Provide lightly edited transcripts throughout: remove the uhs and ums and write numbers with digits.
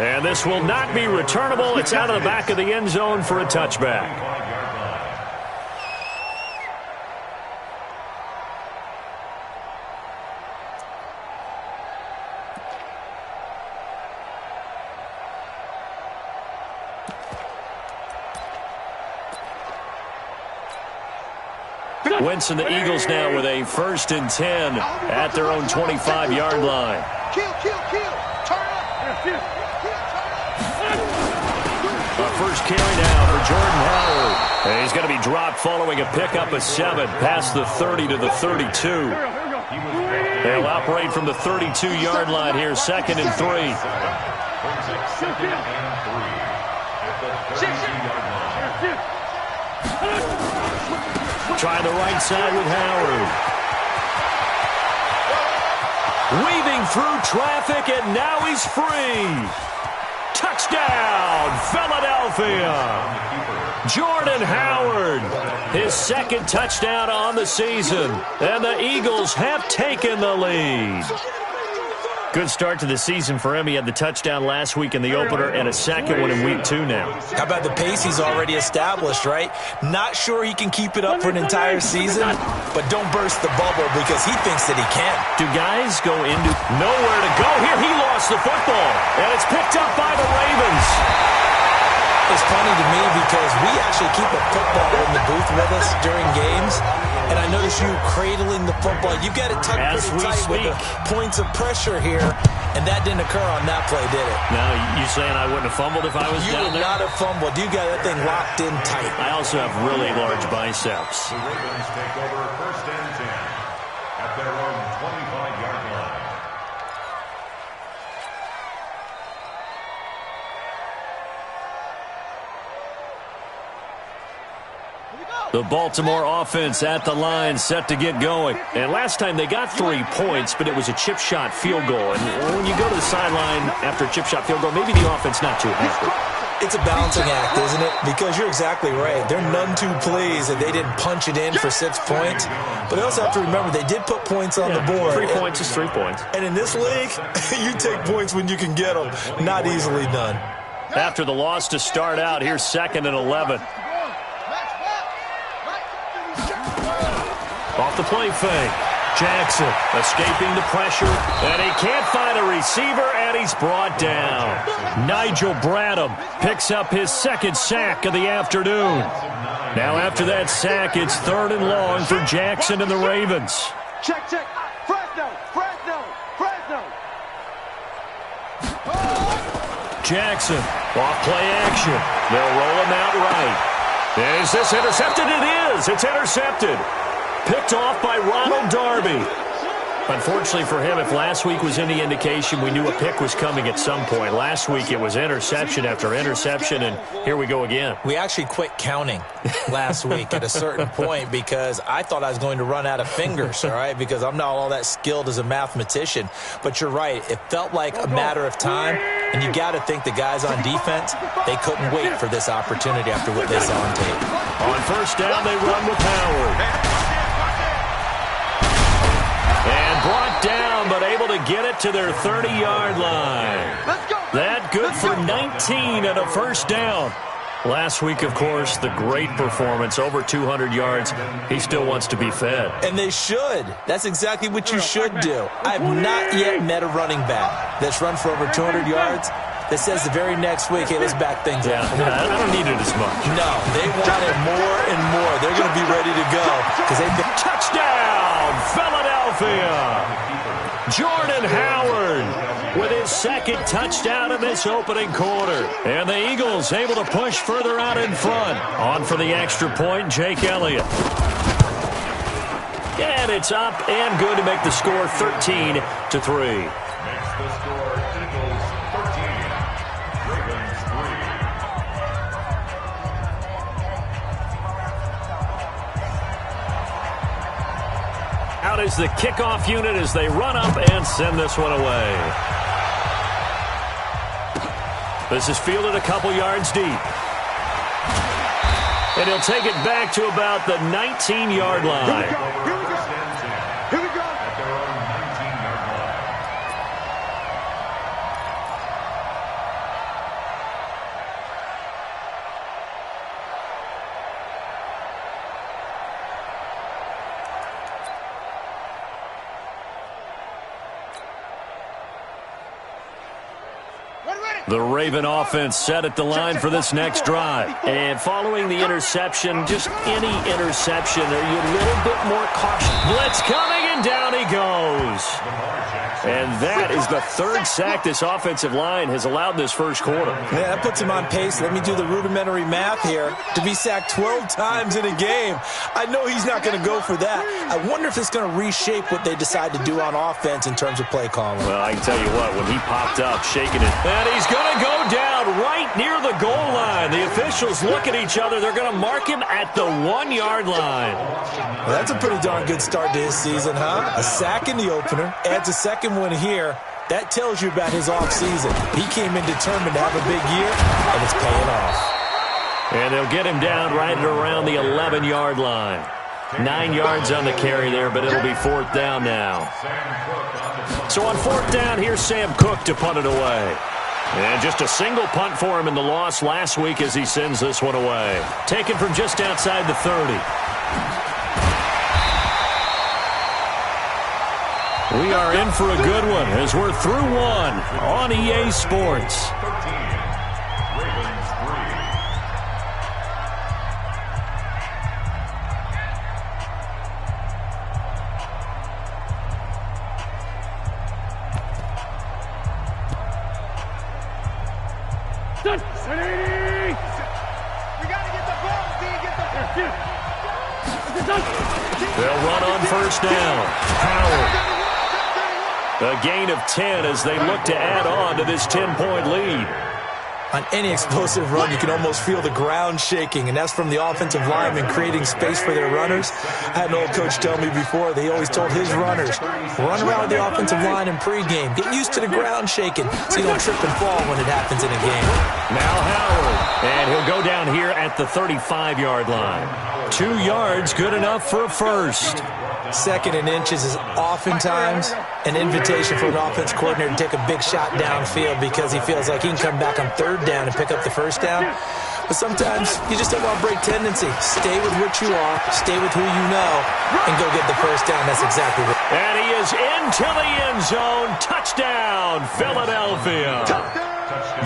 And this will not be returnable. It's out of the back of the end zone for a touchback. Wentz and the Eagles now with a 1st and 10 at their own 25-yard line. Our first carry now for Jordan Howard. And he's going to be dropped following a pickup of 7 past the 30 to the 32. They'll operate from the 32-yard line here, 2nd and 3. Trying the right side with Howard. Weaving through traffic, and now he's free. Touchdown, Philadelphia. Jordan Howard, his 2nd touchdown on the season. And the Eagles have taken the lead. Good start to the season for him. He had the touchdown last week in the opener and a 2nd one in week 2 now. How about the pace he's already established, right? Not sure he can keep it up for an entire season, but don't burst the bubble because he thinks that he can. Do guys go into nowhere to go here? He lost the football, and it's picked up by the Ravens. It's funny to me because we actually keep a football in the booth with us during games, and I notice you cradling the football. You got it tucked pretty tight with the points of pressure here, and that didn't occur on that play, did it? No, you saying I wouldn't have fumbled if I was down there? You would not have fumbled. You got that thing locked in tight. I also have really large biceps. The Ravens take over 1st and 10 at their own 25-yard line. The Baltimore offense at the line, set to get going. And last time they got 3 points, but it was a chip shot field goal. And when you go to the sideline after a chip shot field goal, maybe the offense not too happy. It's a balancing act, isn't it? Because you're exactly right. They're none too pleased that they didn't punch it in for 6 points. But they also have to remember they did put points on the board. 3 points is 3 points. And in this league, you take points when you can get them. Not easily done. After the loss to start out, here's 2nd and 11. Off the play fake. Jackson escaping the pressure, and he can't find a receiver, and he's brought down. Nigel Bradham picks up his 2nd sack of the afternoon. Now after that sack, it's 3rd and long for Jackson and the Ravens. Check. Fresno. Jackson, off play action. They'll roll him out right. Is this intercepted? It is. It's intercepted. Picked off by Ronald Darby. Unfortunately for him, if last week was any indication, we knew a pick was coming at some point. Last week it was interception after interception, and here we go again. We actually quit counting last week at a certain point because I thought I was going to run out of fingers, all right, because I'm not all that skilled as a mathematician. But you're right. It felt like a matter of time, and you got to think the guys on defense, they couldn't wait for this opportunity after what they saw on tape. On 1st down, they run with Howard. And brought down, but able to get it to their 30-yard line. That good for 19 and a 1st down. Last week, of course, the great performance, over 200 yards. He still wants to be fed. And they should. That's exactly what you should do. I have not yet met a running back that's run for over 200 yards that says the very next week, hey, let's back things up. I don't need it as much. No, they want it more and more. They're going to be ready to go because they've been... Touchdown, Philadelphia! Jordan Howard with his 2nd touchdown in this opening quarter. And the Eagles able to push further out in front. On for the extra point, Jake Elliott. And it's up and good to make the score 13-3. Makes the score Eagles 13, Ravens 3. Out is the kickoff unit as they run up and send this one away. This is fielded a couple yards deep. And he'll take it back to about the 19-yard line. Here we go. At their own 19-yard line. The Raven offense set at the line for this next drive. And following the interception, just any interception, are you a little bit more cautious? Blitz coming, and down he goes. And that is the third sack this offensive line has allowed this first quarter. Yeah, that puts him on pace. Let me do the rudimentary math here. To be sacked 12 times in a game, I know he's not going to go for that. I wonder if it's going to reshape what they decide to do on offense in terms of play calling. Well, I can tell you what, when he popped up, shaking it, and he's going to go down right near the goal line. The officials look at each other. They're going to mark him at the 1-yard line. Well, that's a pretty darn good start to his season, huh? A sack in the opener, adds a second one here. That tells you about his offseason. He came in determined to have a big year, and it's paying off. And they'll get him down right at around the 11-yard line. 9 yards on the carry there, but it'll be fourth down now. So on fourth down, here's Sam Cook to punt it away. And just a single punt for him in the loss last week as he sends this one away. Taken from just outside the 30. We are in for a good one as we're through one on EA Sports. They'll run on first down. Howard. A gain of 10 as they look to add on to this 10-point lead. On any explosive run, you can almost feel the ground shaking, and that's from the offensive linemen creating space for their runners. I had an old coach tell me before, they always told his runners, run around with the offensive line in pregame. Get used to the ground shaking so you don't trip and fall when it happens in a game. Now Howard, and he'll go down here at the 35-yard line. 2 yards, good enough for a first. Second and inches is oftentimes an invitation for an offense coordinator to take a big shot downfield because he feels like he can come back on third down and pick up the first down. But sometimes you just don't want to break tendency. Stay with what you are, stay with who you know, and go get the first down. That's exactly what. And he is into the end zone. Touchdown, Philadelphia.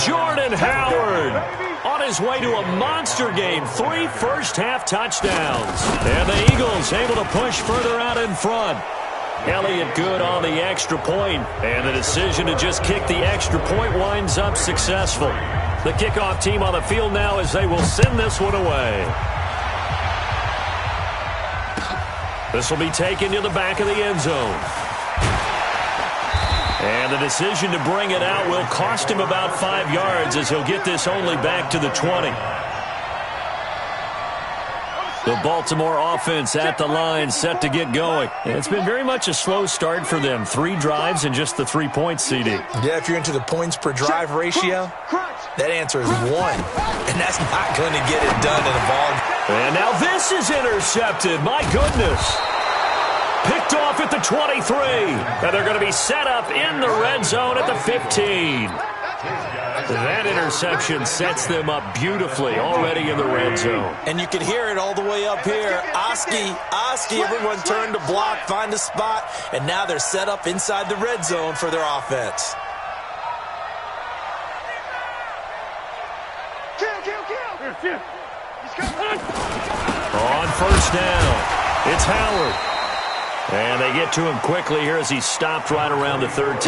Jordan Howard on his way to a monster game. 3 first-half touchdowns. And the Eagles able to push further out in front. Elliott good on the extra point, and the decision to just kick the extra point winds up successful. The kickoff team on the field now as they will send this one away. This will be taken to the back of the end zone. And the decision to bring it out will cost him about 5 yards as he'll get this only back to the 20. The Baltimore offense at the line set to get going. And it's been very much a slow start for them. 3 drives and just the 3 points, CD. Yeah, if you're into the points per drive ratio, that answer is 1. And that's not going to get it done in a ball game. And now this is intercepted. My goodness. Picked off at the 23. And they're going to be set up in the red zone at the 15. That interception sets them up beautifully already in the red zone. And you can hear it all the way up here. Oski, everyone turn to block, find a spot, and now they're set up inside the red zone for their offense. Kill. On first down, it's Howard. And they get to him quickly here as he stopped right around the 13.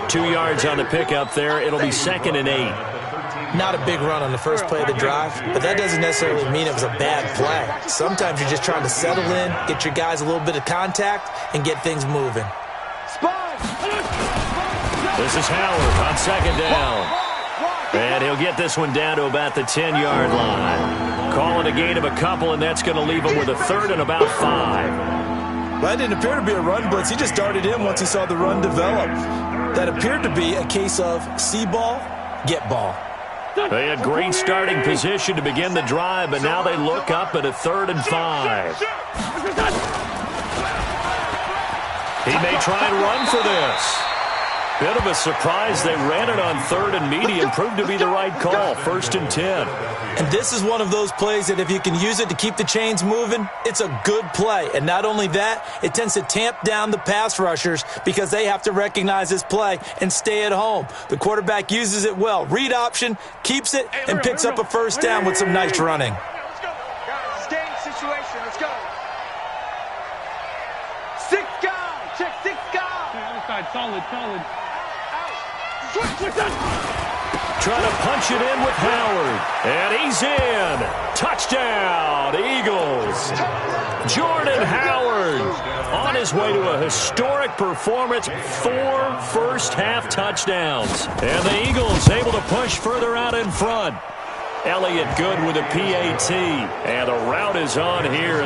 2 yards on the pickup there. It'll be 2nd and 8. Not a big run on the first play of the drive, but that doesn't necessarily mean it was a bad play. Sometimes you're just trying to settle in, get your guys a little bit of contact, and get things moving. This is Howard on 2nd down. And he'll get this one down to about the 10-yard line. Call it a gain of a couple, and that's going to leave him with a 3rd and about 5. Well, that didn't appear to be a run blitz. He just darted in once he saw the run develop. That appeared to be a case of see ball, get ball. They had great starting position to begin the drive, but now they look up at a 3rd and 5. He may try and run for this. Bit of a surprise. They ran it on 3rd and medium. Proved to be the right call. 1st and 10. And this is one of those plays that if you can use it to keep the chains moving, it's a good play. And not only that, it tends to tamp down the pass rushers because they have to recognize this play and stay at home. The quarterback uses it well. Read option, keeps it, and picks up a first down with some nice running. Let's go. Guys, stay in situation. Let's go. 6 guys. Check 6 guys. Outside, solid. Trying to punch it in with Howard. And he's in. Touchdown, Eagles. Jordan Howard on his way to a historic performance. 4 first-half touchdowns. And the Eagles able to push further out in front. Elliott good with a PAT. And the route is on here.